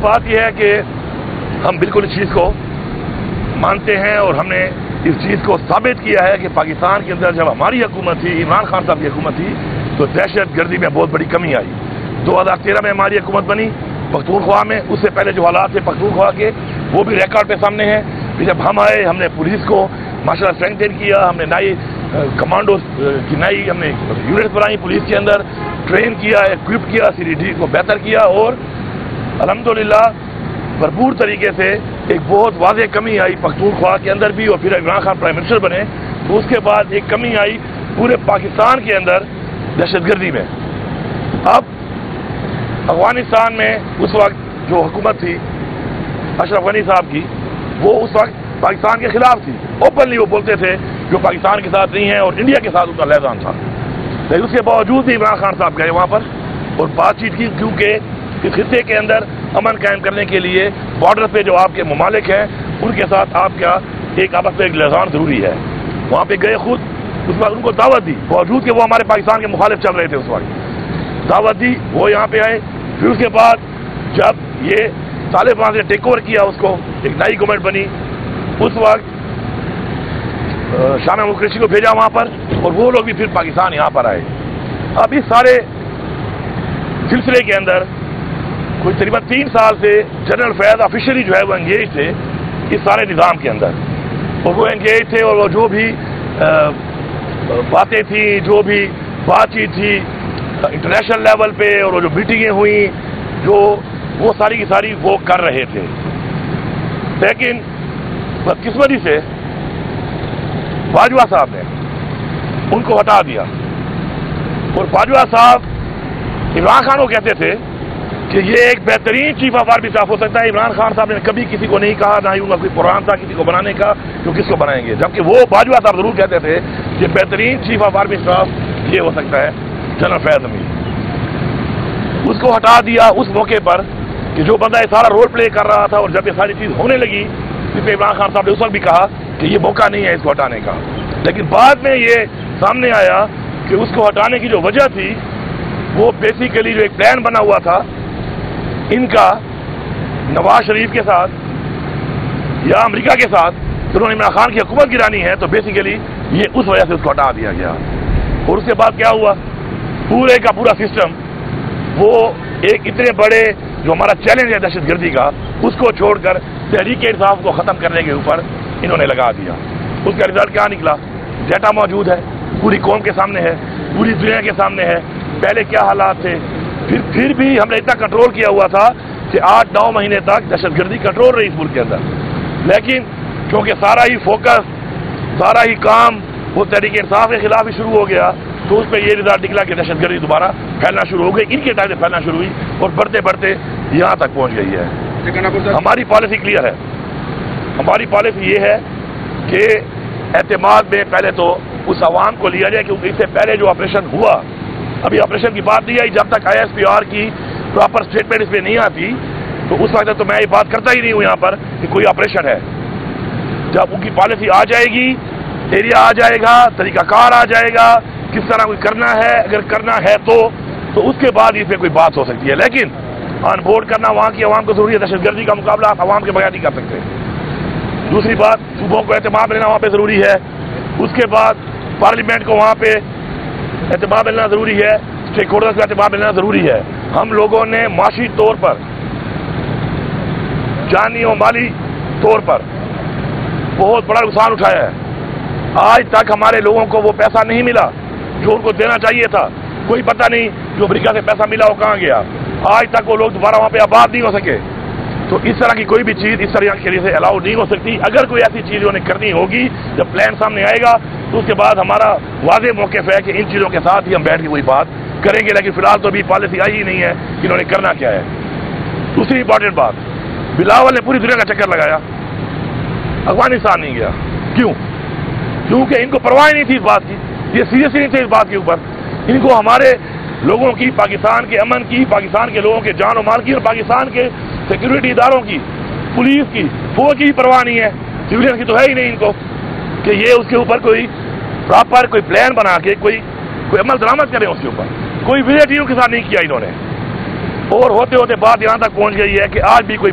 بات یہ ہے کہ ہم بالکل اس چیز کو مانتے ہیں اور ہم نے اس چیز کو ثابت کیا ہے کہ پاکستان کے اندر جب ہماری حکومت تھی، عمران خان صاحب کی حکومت تھی، تو دہشت گردی میں بہت بڑی کمی آئی۔ 2013 میں ہماری حکومت بنی پختونخوا میں، اس سے پہلے جو حالات تھے پختونخوا کے وہ بھی ریکارڈ پہ سامنے ہیں۔ پھر جب ہم آئے ہم نے پولیس کو ماشاءاللہ اسٹرینگتھن کیا، ہم نے نئی کمانڈوز کی نئی ہم نے یونٹس بنائی، پولیس کے اندر ٹرین کیا، ایکوپ کیا، CCTV کو بہتر کیا، اور الحمدللہ بھرپور طریقے سے ایک بہت واضح کمی آئی پختونخوا کے اندر بھی، اور پھر عمران خان پرائم منسٹر بنے تو اس کے بعد ایک کمی آئی پورے پاکستان کے اندر دہشت گردی میں۔ اب افغانستان میں اس وقت جو حکومت تھی اشرف غنی صاحب کی، وہ اس وقت پاکستان کے خلاف تھی، اوپنلی وہ بولتے تھے جو پاکستان کے ساتھ نہیں ہے، اور انڈیا کے ساتھ ان کا لہذان تھا، لیکن اس کے باوجود بھی عمران خان صاحب گئے وہاں پر اور بات چیت کی، کیونکہ اس خطے کے اندر امن قائم کرنے کے لیے بارڈر پہ جو آپ کے ممالک ہیں ان کے ساتھ آپ کا ایک آپس میں ایک لہذان ضروری ہے۔ وہاں پہ گئے خود، اس وقت ان کو دعوت دی، باوجود کہ وہ ہمارے پاکستان کے مخالف چل رہے تھے، اس وقت دعوت دی، وہ یہاں پہ آئے۔ پھر اس کے بعد جب یہ طالبان نے ٹیک اوور کیا، اس کو ایک نئی گورنمنٹ بنی، اس وقت شاہ محمود قریشی کو بھیجا وہاں پر، اور وہ لوگ بھی پھر پاکستان یہاں پر آئے۔ اب اس سارے سلسلے کے اندر کوئی تقریباً 3 سال سے جنرل فیض آفیشلی جو ہے وہ انگیج تھے اس سارے نظام کے اندر، اور وہ انگیج تھے، اور وہ جو بھی باتیں تھیں، جو بھی بات چیت تھی انٹرنیشنل لیول پہ، اور وہ جو میٹنگیں ہوئیں جو وہ ساری کی ساری وہ کر رہے تھے، لیکن بدقسمتی سے باجوہ صاحب نے ان کو ہٹا دیا، اور باجوہ صاحب عمران خان کو کہتے تھے کہ یہ ایک بہترین چیف آف آرمی اسٹاف ہو سکتا ہے۔ عمران خان صاحب نے کبھی کسی کو نہیں کہا، نہ ہی ان کا کوئی پروگرام تھا کسی کو بنانے کا جو کس کو بنائیں گے، جبکہ وہ باجوہ صاحب ضرور کہتے تھے کہ بہترین چیف آف آرمی اسٹاف یہ ہو سکتا ہے جنرل فیض امیر۔ اس کو ہٹا دیا اس موقع پر کہ جو بندہ یہ سارا رول پلے کر رہا تھا، اور جب یہ ساری چیز ہونے لگی جس پہ عمران خان صاحب نے اس وقت بھی کہا کہ یہ موقع نہیں ہے اس کو ہٹانے کا، لیکن بعد میں یہ سامنے آیا کہ اس کو ہٹانے کی جو وجہ تھی وہ بیسیکلی جو ایک پلان بنا ہوا تھا ان کا نواز شریف کے ساتھ یا امریکہ کے ساتھ، جنہوں نے عمران خان کی حکومت گرانی ہے، تو بیسیکلی یہ اس وجہ سے اس کو ہٹا دیا گیا۔ اور اس کے بعد کیا ہوا، پورے کا پورا سسٹم وہ ایک اتنے بڑے جو ہمارا چیلنج ہے دہشت گردی کا، اس کو چھوڑ کر تحریک انصاف کو ختم کرنے کے اوپر انہوں نے لگا دیا۔ اس کا رزلٹ کیا نکلا، ڈیٹا موجود ہے، پوری قوم کے سامنے ہے، پوری دنیا کے سامنے ہے، پہلے کیا حالات تھے، پھر بھی ہم نے اتنا کنٹرول کیا ہوا تھا کہ 8-9 مہینے تک دہشت گردی کنٹرول رہی اس ملک کے اندر، لیکن کیونکہ سارا ہی فوکس، سارا ہی کام وہ تحریک انصاف کے خلاف ہی شروع ہو گیا، تو اس پہ یہ رزلٹ نکلا کہ دہشت گردی دوبارہ پھیلنا شروع ہو گئی، ان کے ٹائم سے پھیلنا شروع ہوئی، اور بڑھتے بڑھتے یہاں تک پہنچ گئی ہے۔ ہماری پالیسی کلیئر ہے، ہماری پالیسی یہ ہے کہ اعتماد میں پہلے تو اس عوام کو لیا جائے، کیونکہ اس سے پہلے جو آپریشن ہوا، ابھی آپریشن کی بات نہیں آئی، جب تک ISPR کی پراپر سٹیٹمنٹ اس پہ نہیں آتی تو اس وقت تو میں یہ بات کرتا ہی نہیں ہوں یہاں پر کہ کوئی آپریشن ہے۔ جب ان کی پالیسی آ جائے گی، ایریا آ جائے گا، طریقہ کار آ جائے گا، کس طرح کوئی کرنا ہے، اگر کرنا ہے تو اس کے بعد اس پہ کوئی بات ہو سکتی ہے، لیکن آن بورڈ کرنا وہاں کی عوام کو ضروری ہے۔ دہشت گردی کا مقابلہ آپ عوام کے بغیر نہیں کر سکتے۔ دوسری بات، صوبوں کو اعتماد لینا وہاں پہ ضروری ہے، اس کے بعد پارلیمنٹ کو وہاں پہ اعتماد ملنا ضروری ہے، اسٹیک ہولڈرز کا اعتماد ملنا ضروری ہے۔ ہم لوگوں نے معاشی طور پر، جانی و مالی طور پر بہت بڑا نقصان اٹھایا ہے۔ آج تک ہمارے لوگوں کو وہ پیسہ نہیں ملا جو ان کو دینا چاہیے تھا، کوئی پتہ نہیں جو امریکہ سے پیسہ ملا وہ کہاں گیا، آج تک وہ لوگ دوبارہ وہاں پہ آباد نہیں ہو سکے۔ تو اس طرح کی کوئی بھی چیز اس طرح کے لیے سے الاؤ نہیں ہو سکتی۔ اگر کوئی ایسی چیز انہیں کرنی ہوگی، جب پلان سامنے آئے گا تو اس کے بعد ہمارا واضح موقف ہے کہ ان چیزوں کے ساتھ ہی ہم بیٹھ کے کوئی بات کریں گے، لیکن فی الحال تو ابھی پالیسی آئی ہی نہیں ہے کہ انہوں نے کرنا کیا ہے۔ دوسری امپورٹنٹ بات، بلاول نے پوری دنیا کا چکر لگایا، افغانستان نہیں گیا، کیوں؟ کیونکہ ان کو پرواہ نہیں تھی اس بات کی، یہ سیریس نہیں تھے اس بات کے اوپر، ان کو ہمارے لوگوں کی، پاکستان کے امن کی، پاکستان کے لوگوں کے جان و مال کی، اور پاکستان کے سیکورٹی اداروں کی، پولیس کی، فوج کی پرواہ نہیں ہے، سویلین کی تو ہے ہی نہیں ان کو کہ یہ اس کے اوپر کوئی پراپر کوئی پلان بنا کے کوئی عمل درآمد کریں اس کے اوپر۔ کوئی وزٹ ان کے ساتھ نہیں کیا انہوں نے، اور ہوتے ہوتے بات یہاں تک پہنچ گئی ہے کہ آج بھی کوئی